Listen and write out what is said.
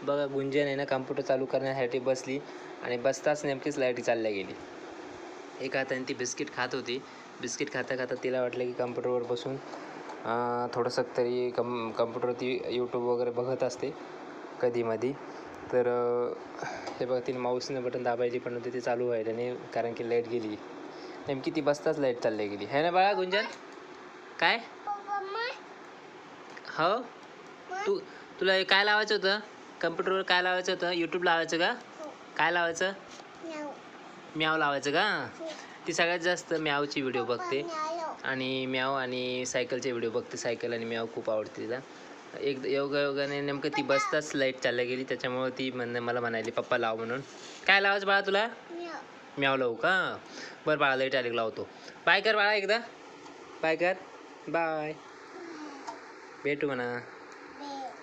बघा गुंजन आहे ना कम्प्युटर चालू करण्यासाठी बसली आणि बसताच नेमकीच लाईट चालल्या गेली. एका हाताने ती बिस्किट खात होती. बिस्किट खाता खाता तिला वाटलं की कम्प्युटरवर बसून थोडंसं तरी कम्प्युटरवरती यूट्यूब वगैरे बघत असते कधीमधी. तर हे बघा तिने माऊसने बटन दाबायची पण होती ते चालू व्हायला नाही कारण की लाईट गेली. नेमकी ती बसताच लाईट चालल्या गेली है ना बाळा गुंजन. काय हो तुला काय लावायचं होतं कम्प्युटरवर, काय लावायचं होतं यूट्यूब लावायचं का, काय लावायचं म्याव लावायचं का. ती सगळ्यात जास्त म्यावची व्हिडिओ बघते आणि म्याव आणि सायकलचे व्हिडिओ बघते. सायकल आणि म्याव खूप आवडते तिला. योगायोगाने नेमकं ती बसताच लाईट चालल्या गेली त्याच्यामुळे ती मला म्हणाली पप्पा लाव म्हणून. काय लावायचं बाळा तुला, म्याव लावू का. बरं बाळा लाईट आली लावतो. बाय कर बाळा एकदा, बाय कर, बाय, भेटू म्हणा.